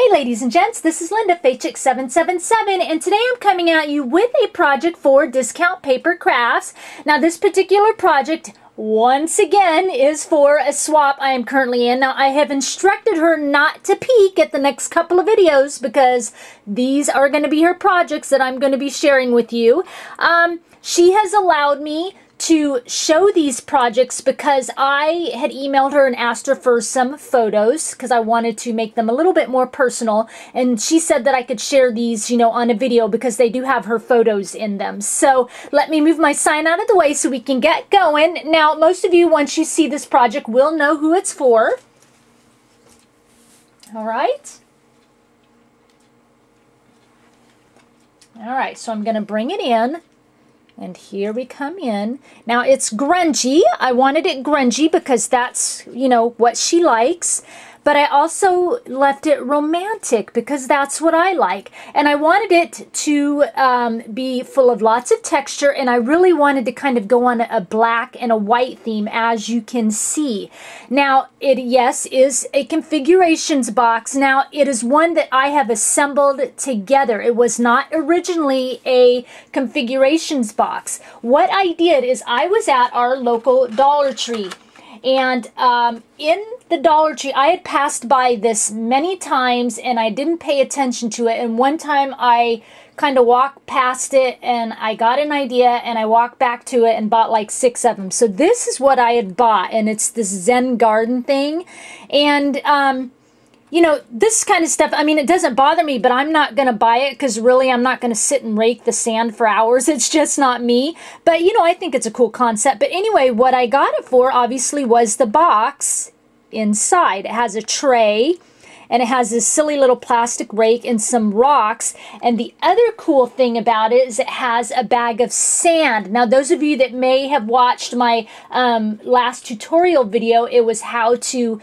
Hey ladies and gents, this is Linda, Chic777, and today I'm coming at you with a project for Discount Paper Crafts. Now this particular project, once again, is for a swap I am currently in. Now I have instructed her not to peek at the next couple of videos because these are going to be her projects that I'm going to be sharing with you. She has allowed me to show these projects because I had emailed her and asked her for some photos because I wanted to make them a little bit more personal, and she said that I could share these, on a video because they do have her photos in them. So let me move my sign out of the way so we can get going. Now most of you, once you see this project, will know who it's for. Alright, so I'm going to bring it in. And here we come in. Now it's grungy. I wanted it grungy because that's, what she likes. But I also left it romantic because that's what I like. And I wanted it to be full of lots of texture, and I really wanted to kind of go on a black and a white theme, as you can see. Now, it, yes, is a configurations box. Now, it is one that I have assembled together. It was not originally a configurations box. What I did is I was at our local Dollar Tree. And in the Dollar Tree, I had passed by this many times and I didn't pay attention to it. And one time I kind of walked past it and I got an idea and I walked back to it and bought like 6 of them. So this is what I had bought, and it's this Zen garden thing. And this kind of stuff, I mean, it doesn't bother me, but I'm not going to buy it because really I'm not going to sit and rake the sand for hours. It's just not me. But, I think it's a cool concept. But anyway, what I got it for, obviously, was the box inside. It has a tray, and it has this silly little plastic rake and some rocks. And the other cool thing about it is it has a bag of sand. Now, those of you that may have watched my last tutorial video, it was how to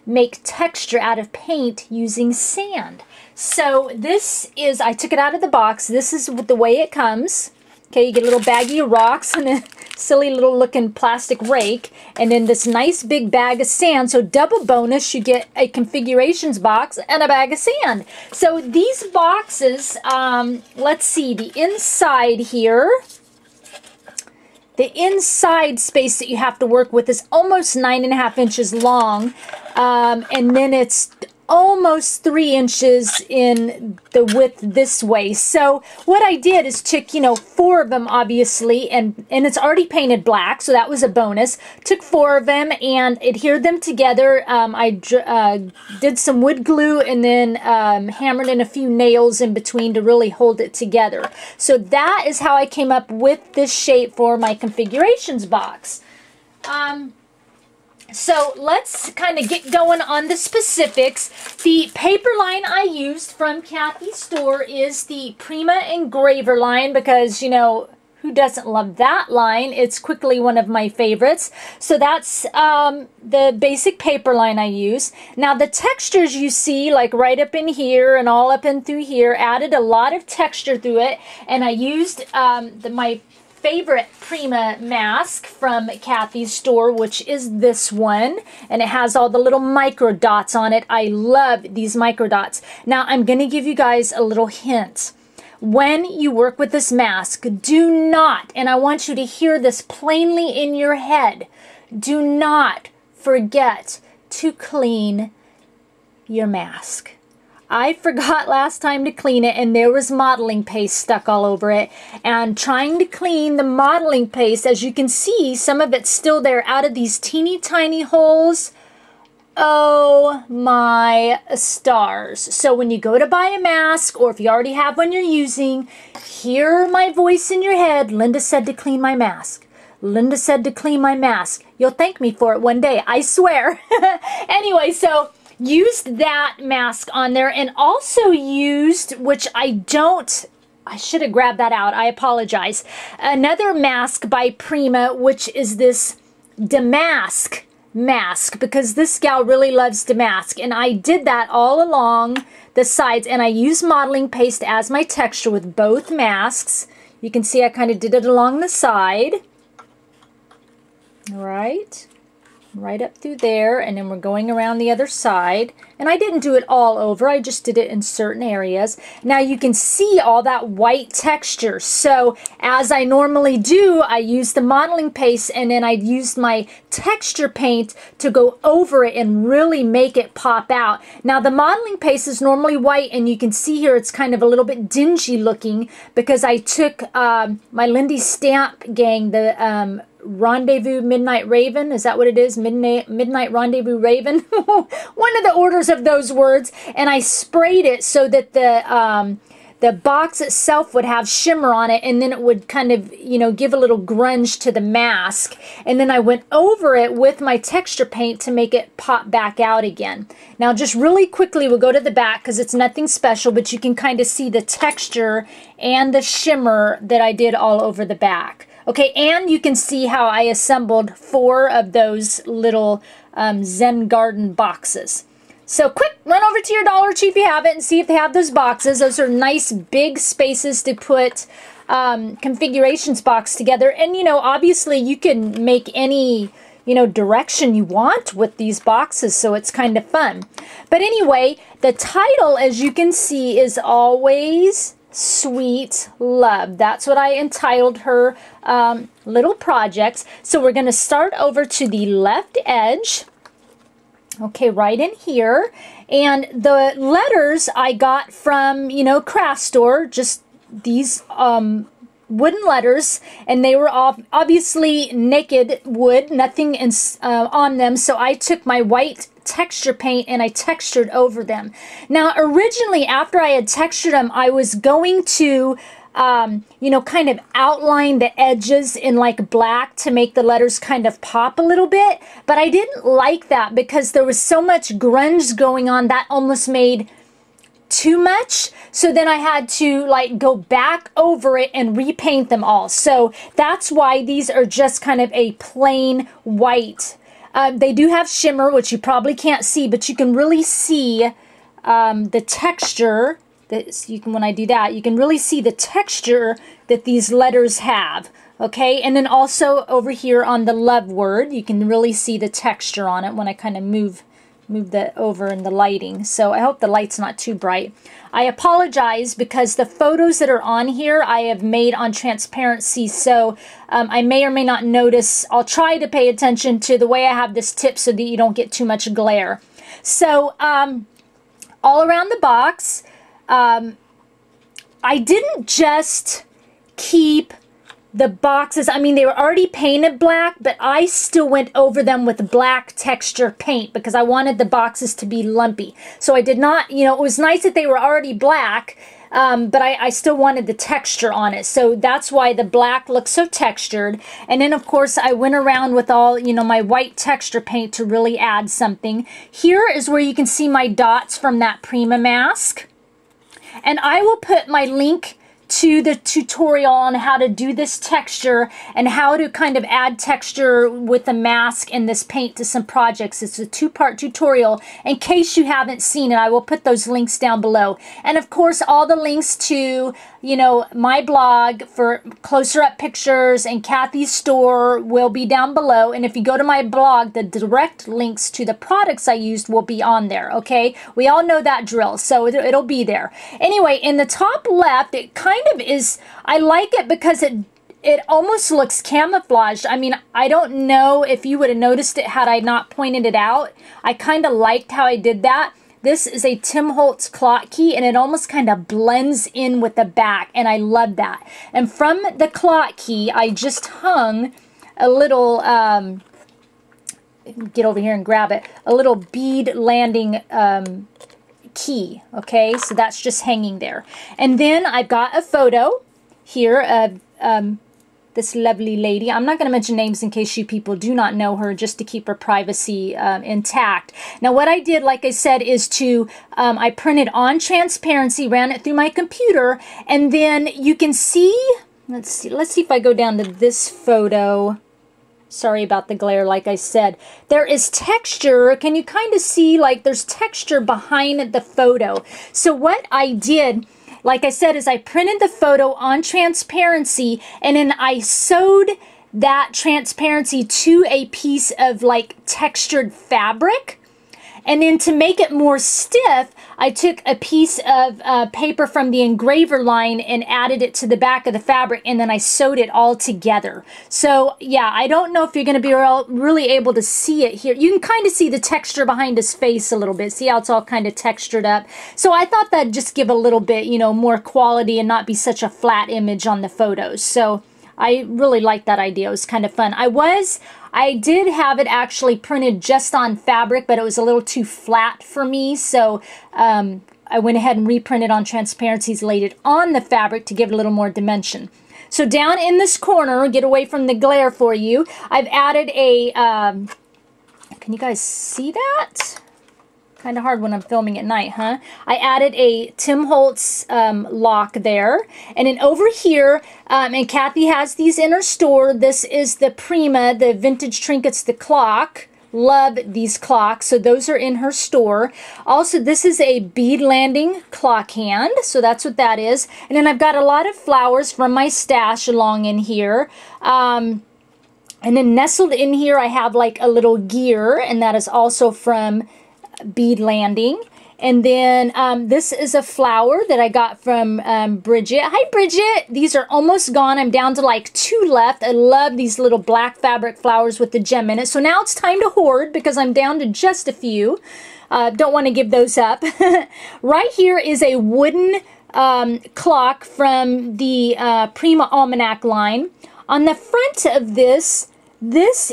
make texture out of paint using sand. So this is, I took it out of the box. This is the way it comes. Okay, you get a little baggie of rocks and a silly little looking plastic rake, and then this nice big bag of sand. So double bonus, you get a configurations box and a bag of sand. So these boxes, let's see, the inside here, the inside space that you have to work with is almost 9.5 inches long, and then it's almost 3 inches in the width this way. So what I did is took, 4 of them, obviously, and it's already painted black, so that was a bonus. Took 4 of them and adhered them together. I did some wood glue and then hammered in a few nails in between to really hold it together. So that is how I came up with this shape for my configurations box. So let's kind of get going on the specifics. The paper line I used from Kathy's store is the Prima Engraver line because, who doesn't love that line? It's quickly one of my favorites. So that's the basic paper line I use. Now the textures you see, like right up in here and all up and through here, added a lot of texture through it. And I used my favorite Prima mask from Kathy's store, which is this one, and it has all the little micro dots on it. I love these micro dots. Now I'm going to give you guys a little hint. When you work with this mask, do not, and I want you to hear this plainly in your head, do not forget to clean your mask. I forgot last time to clean it, and there was modeling paste stuck all over it. And trying to clean the modeling paste, as you can see, some of it's still there out of these teeny tiny holes. Oh my stars. So when you go to buy a mask, or if you already have one you're using, hear my voice in your head. Linda said to clean my mask. Linda said to clean my mask. You'll thank me for it one day, I swear. Anyway, so used that mask on there, and also used, which I should have grabbed that out, I apologize, another mask by Prima, which is this damask mask, because this gal really loves damask, and I did that all along the sides, and I used modeling paste as my texture with both masks. You can see I kind of did it along the side. All right. right up through there, and then we're going around the other side. And I didn't do it all over, I just did it in certain areas. Now you can see all that white texture. So as I normally do, I use the modeling paste, and then I used my texture paint to go over it and really make it pop out. Now the modeling paste is normally white, and you can see here it's kind of a little bit dingy looking because I took my Lindy Stamp Gang, the Rendezvous Midnight Raven, is that what it is? Midnight Rendezvous Raven? One of the orders of those words. And I sprayed it so that the box itself would have shimmer on it, and then it would kind of, you know, give a little grunge to the mask. And then I went over it with my texture paint to make it pop back out again. Now just really quickly, we'll go to the back because it's nothing special, but you can kind of see the texture and the shimmer that I did all over the back. Okay, and you can see how I assembled 4 of those little Zen Garden boxes. So quick, run over to your Dollar Tree if you have it and see if they have those boxes. Those are nice big spaces to put configurations box together. And, you know, obviously you can make any, you know, direction you want with these boxes, so it's kind of fun. But anyway, the title, as you can see, is Always Sweet Love. That's what I entitled her little projects. So we're going to start over to the left edge. Okay, right in here. And the letters I got from, you know, craft store, just these wooden letters, and they were all obviously naked wood, nothing on them. So I took my white texture paint and I textured over them. Now originally, after I had textured them, I was going to you know, kind of outline the edges in like black to make the letters kind of pop a little bit, but I didn't like that because there was so much grunge going on that almost made too much. So then I had to like go back over it and repaint them all. So that's why these are just kind of a plain white. They do have shimmer, which you probably can't see, but you can really see the texture. When I do that, you can really see the texture that these letters have. Okay, and then also over here on the love word, you can really see the texture on it when I kind of move that over in the lighting. So I hope the light's not too bright. I apologize because the photos that are on here I have made on transparency, so I may or may not notice. I'll try to pay attention to the way I have this tip so that you don't get too much glare. So all around the box, I didn't just keep the boxes, I mean, they were already painted black, but I still went over them with black texture paint because I wanted the boxes to be lumpy. So I did not, you know, it was nice that they were already black, but I still wanted the texture on it. So that's why the black looks so textured. And then, of course, I went around with all, you know, my white texture paint to really add something. Here is where you can see my dots from that Prima mask. And I will put my link to the tutorial on how to do this texture and how to kind of add texture with the mask and this paint to some projects. It's a two-part tutorial. In case you haven't seen it, I will put those links down below. And of course, all the links to, you know, my blog for closer up pictures and Kathy's store will be down below. And if you go to my blog, the direct links to the products I used will be on there, okay? We all know that drill, so it'll be there. Anyway, in the top left, it kind of is, I like it because it almost looks camouflaged. I mean, I don't know if you would have noticed it had I not pointed it out. I kind of liked how I did that. This is a Tim Holtz clock key, and it almost kind of blends in with the back, and I love that. And from the clock key, I just hung a little, get over here and grab it, a little bead landing key, okay? So that's just hanging there. And then I've got a photo here of this lovely lady. I'm not going to mention names in case you people do not know her, just to keep her privacy intact. Now what I did, like I said, is to, I printed on transparency, ran it through my computer, and then you can see, let's see if I go down to this photo. Sorry about the glare, like I said. There is texture. Can you kind of see, like, there's texture behind the photo. So what I did, like I said, is I printed the photo on transparency, and then I sewed that transparency to a piece of like textured fabric. And then to make it more stiff, I took a piece of paper from the engraver line and added it to the back of the fabric, and then I sewed it all together. So yeah, I don't know if you're going to be really able to see it here. You can kind of see the texture behind his face a little bit. See how it's all kind of textured up? So I thought that'd just give a little bit, you know, more quality and not be such a flat image on the photos. So I really liked that idea. It was kind of fun. I did have it actually printed just on fabric, but it was a little too flat for me. So I went ahead and reprinted on transparencies, laid it on the fabric to give it a little more dimension. So down in this corner, get away from the glare for you, I've added a, can you guys see that? Kind of hard when I'm filming at night, huh? I added a Tim Holtz lock there. And then over here, and Kathy has these in her store. This is the Prima, the Vintage Trinkets, the clock. Love these clocks. So those are in her store. Also, this is a bead landing clock hand. So that's what that is. And then I've got a lot of flowers from my stash along in here. And then nestled in here, I have like a little gear. And that is also from bead landing. And then this is a flower that I got from Bridget. Hi Bridget, these are almost gone. I'm down to like 2 left. I love these little black fabric flowers with the gem in it. So now it's time to hoard because I'm down to just a few. Don't want to give those up. Right here is a wooden clock from the Prima Almanac line. On the front of this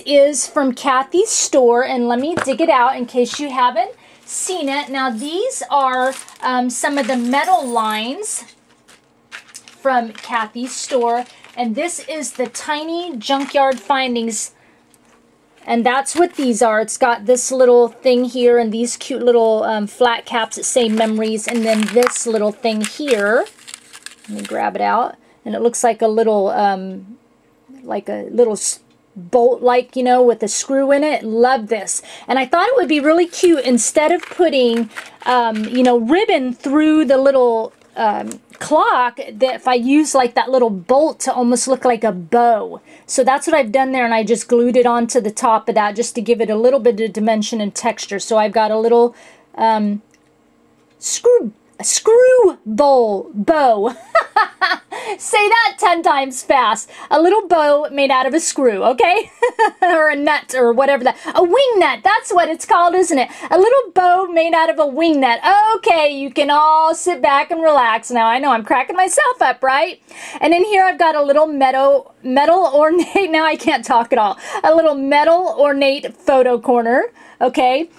is from Kathy's store, and let me dig it out in case you haven't seen it. Now these are some of the metal lines from Kathy's store, and this is the Tiny Junkyard Findings, and that's what these are. It's got this little thing here and these cute little flat caps that say memories, and then this little thing here. Let me grab it out, and it looks like a little bolt, like, you know, with a screw in it. Love this. And I thought it would be really cute, instead of putting you know, ribbon through the little clock, that if I use like that little bolt to almost look like a bow. So that's what I've done there, and I just glued it onto the top of that just to give it a little bit of dimension and texture. So I've got a little screw bow. Say that 10 times fast. A little bow made out of a screw, okay? Or a nut, or whatever that. A wing nut, that's what it's called, isn't it? A little bow made out of a wing nut. Okay, you can all sit back and relax now. I know I'm cracking myself up, right? And in here I've got a little metal ornate, now I can't talk at all. A little metal ornate photo corner, okay?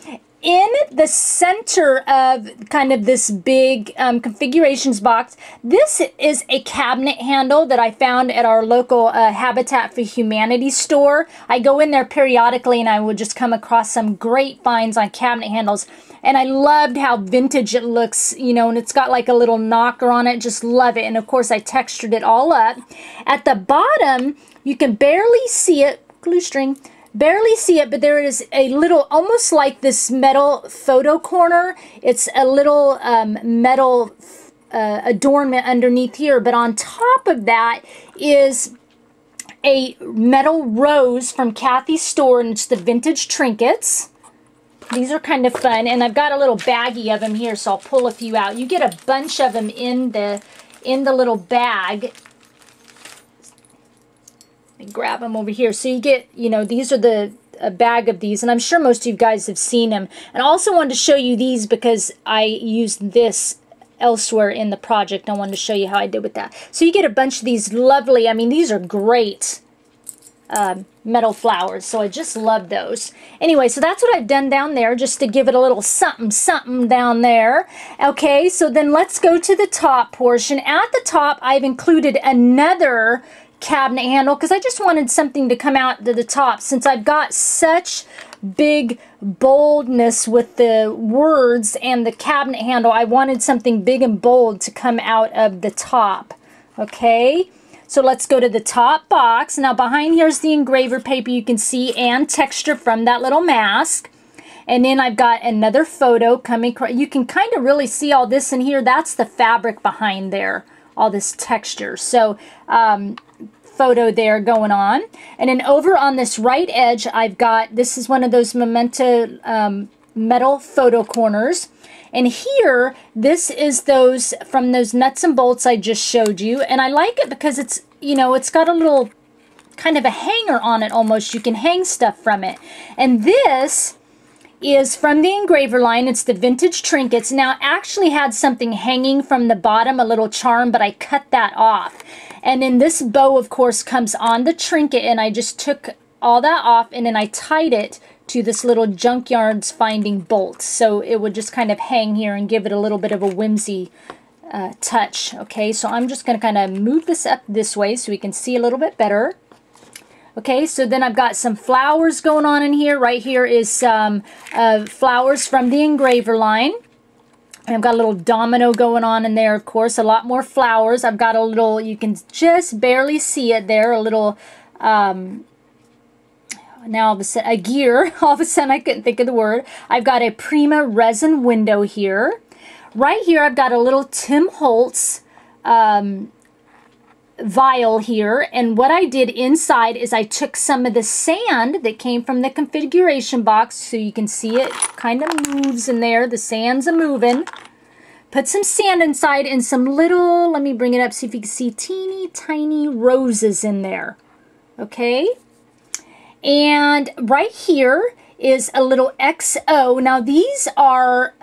In the center of kind of this big configurations box, this is a cabinet handle that I found at our local Habitat for Humanity store. I go in there periodically and I would just come across some great finds on cabinet handles. And I loved how vintage it looks, you know, and it's got like a little knocker on it. Just love it. And of course I textured it all up. At the bottom, you can barely see it, glue string, barely see it, but there is a little, almost like this metal photo corner. It's a little metal adornment underneath here, but on top of that is a metal rose from Kathy's store, and it's the Vintage Trinkets. These are kind of fun, and I've got a little baggie of them here, so I'll pull a few out. You get a bunch of them in the little bag. Grab them over here. So you get, you know, these are a bag of these, and I'm sure most of you guys have seen them. And I also wanted to show you these because I used this elsewhere in the project. I wanted to show you how I did with that. So you get a bunch of these lovely, I mean, these are great metal flowers, so I just love those. Anyway, so that's what I've done down there, just to give it a little something something down there. Okay, so then let's go to the top portion. At the top, I've included another cabinet handle because I just wanted something to come out to the top. Since I've got such big boldness with the words and the cabinet handle, I wanted something big and bold to come out of the top. Okay, so let's go to the top box. Now behind here's the engraver paper you can see, and texture from that little mask. And then I've got another photo coming. You can kind of really see all this in here. That's the fabric behind there, all this texture. So photo there going on. And then over on this right edge, I've got, this is one of those Memento metal photo corners. And here, this is those, from those nuts and bolts I just showed you. And I like it because it's, you know, it's got a little kind of a hanger on it almost. You can hang stuff from it. And this is from the engraver line. It's the vintage trinkets. Now, it actually had something hanging from the bottom, a little charm, but I cut that off. And then this bow, of course, comes on the trinket, and I just took all that off, and then I tied it to this little Junkyard's Finding bolt. So it would just kind of hang here and give it a little bit of a whimsy touch. Okay, so I'm just going to kind of move this up this way so we can see a little bit better. Okay, so then I've got some flowers going on in here. Right here is some flowers from the engraver line. And I've got a little domino going on in there, of course, a lot more flowers. I've got a little, you can just barely see it there, a little, now all of a sudden, a gear. All of a sudden, I couldn't think of the word. I've got a Prima resin window here. Right here, I've got a little Tim Holtz vial here, and what I did inside is I took some of the sand that came from the configuration box, so you can see it kind of moves in there. The sand's a-moving. Put some sand inside and some little, let me bring it up so if you can see, teeny tiny roses in there. Okay? And right here is a little XO. Now these are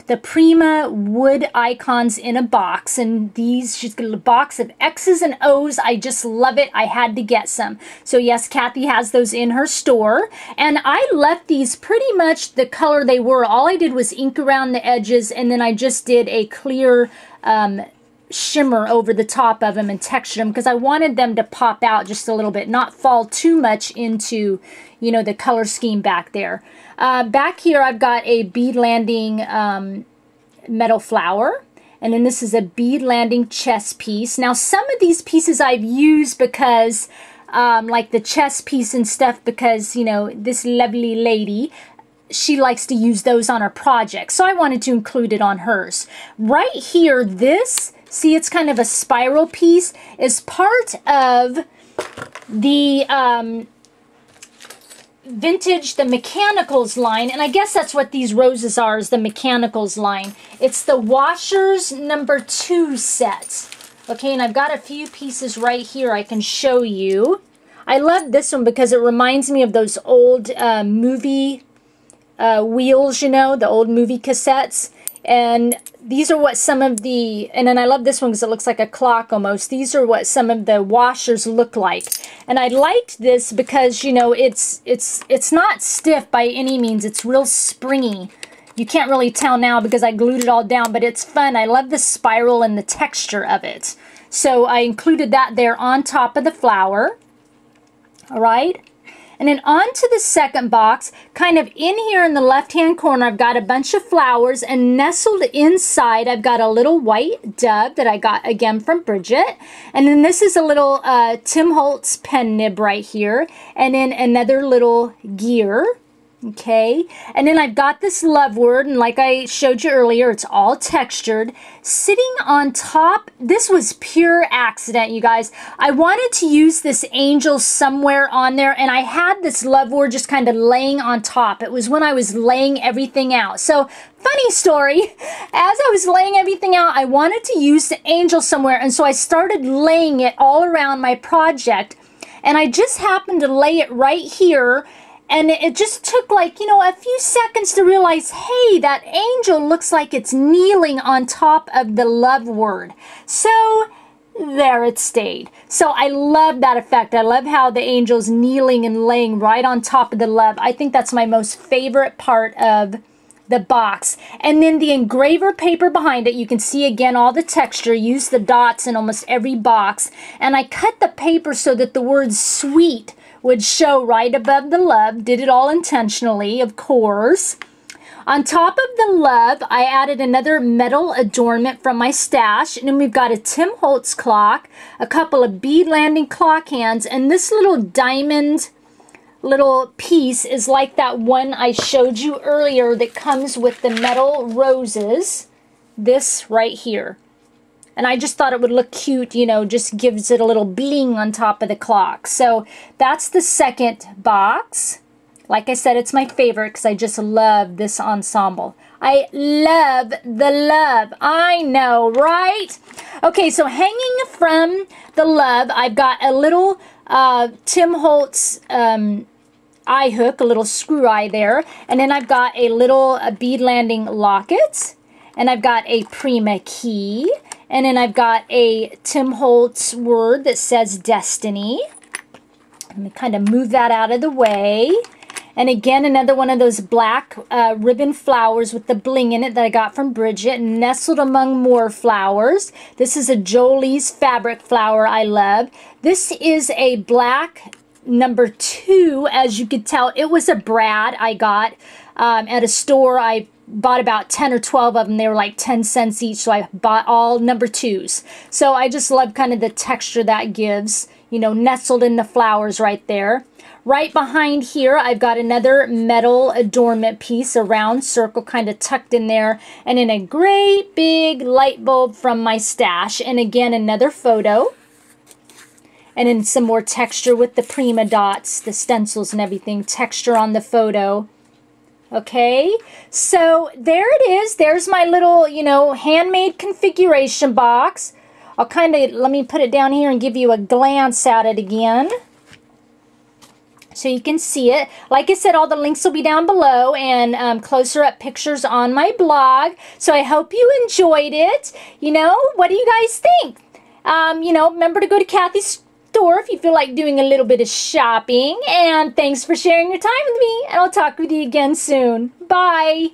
the Prima wood icons in a box, and these, she's got a box of X's and O's. I just love it. I had to get some. So yes, Kathy has those in her store, and I left these pretty much the color they were. All I did was ink around the edges, and then I just did a clear shimmer over the top of them and texture them because I wanted them to pop out just a little bit, not fall too much into, you know, the color scheme back there. Back here I've got a bead landing metal flower, and then this is a bead landing chess piece. Now some of these pieces I've used because like the chess piece and stuff, because, you know, this lovely lady, she likes to use those on her projects, so I wanted to include it on hers. Right here, this, see, it's kind of a spiral piece, is part of the vintage, the Mechanicals line, and I guess that's what these roses are, is the Mechanicals line. It's the Washers #2 set. Okay, and I've got a few pieces right here I can show you. I love this one because it reminds me of those old movie wheels, you know, the old movie cassettes. And these are what some of the, and then I love this one because it looks like a clock almost. These are what some of the washers look like. And I liked this because, you know, it's not stiff by any means. It's real springy. You can't really tell now because I glued it all down, but it's fun. I love the spiral and the texture of it. So I included that there on top of the flower. All right. And then on to the second box, kind of in here in the left-hand corner, I've got a bunch of flowers, and nestled inside, I've got a little white dove that I got, again, from Bridget. And then this is a little Tim Holtz pen nib right here, and then another little gear. Okay, and then I've got this love word, and like I showed you earlier, it's all textured. Sitting on top, this was pure accident, you guys. I wanted to use this angel somewhere on there, and I had this love word just kind of laying on top. It was when I was laying everything out. So, funny story, as I was laying everything out, I wanted to use the angel somewhere, and so I started laying it all around my project, and I just happened to lay it right here. And it just took, like, you know, a few seconds to realize, hey, that angel looks like it's kneeling on top of the love word. So there it stayed. So I love that effect. I love how the angel's kneeling and laying right on top of the love. I think that's my most favorite part of the box. And then the engraver paper behind it, you can see again all the texture. Use the dots in almost every box. And I cut the paper so that the word sweet would show right above the love. Did it all intentionally, of course. On top of the love, I added another metal adornment from my stash. And then we've got a Tim Holtz clock, a couple of bead landing clock hands, and this little diamond little piece is like that one I showed you earlier that comes with the metal roses. This right here. And I just thought it would look cute, you know, just gives it a little bling on top of the clock. So that's the second box. Like I said, it's my favorite because I just love this ensemble. I love the love. I know, right? Okay, so hanging from the love, I've got a little Tim Holtz eye hook, a little screw eye there. And then I've got a little bead landing locket. And I've got a Prima key. And then I've got a Tim Holtz word that says Destiny. Let me kind of move that out of the way. And again, another one of those black ribbon flowers with the bling in it that I got from Bridget, nestled among more flowers. This is a Jolie's fabric flower I love. This is a black number 2, as you could tell. It was a Brad I got at a store. I bought about 10 or 12 of them. They were like 10 cents each, so I bought all number 2s. So I just love kind of the texture that gives, you know, nestled in the flowers right there. Right behind here, I've got another metal adornment piece, a round circle kind of tucked in there, and then a great big light bulb from my stash. And again, another photo. And then some more texture with the Prima dots, the stencils and everything, texture on the photo. Okay, so there it is. There's my little, you know, handmade configuration box. I'll kind of, let me put it down here and give you a glance at it again, so you can see it. Like I said, all the links will be down below, and closer up pictures on my blog. So I hope you enjoyed it. You know, what do you guys think? You know, remember to go to Kathy's store if you feel like doing a little bit of shopping. And thanks for sharing your time with me, and I'll talk with you again soon. Bye.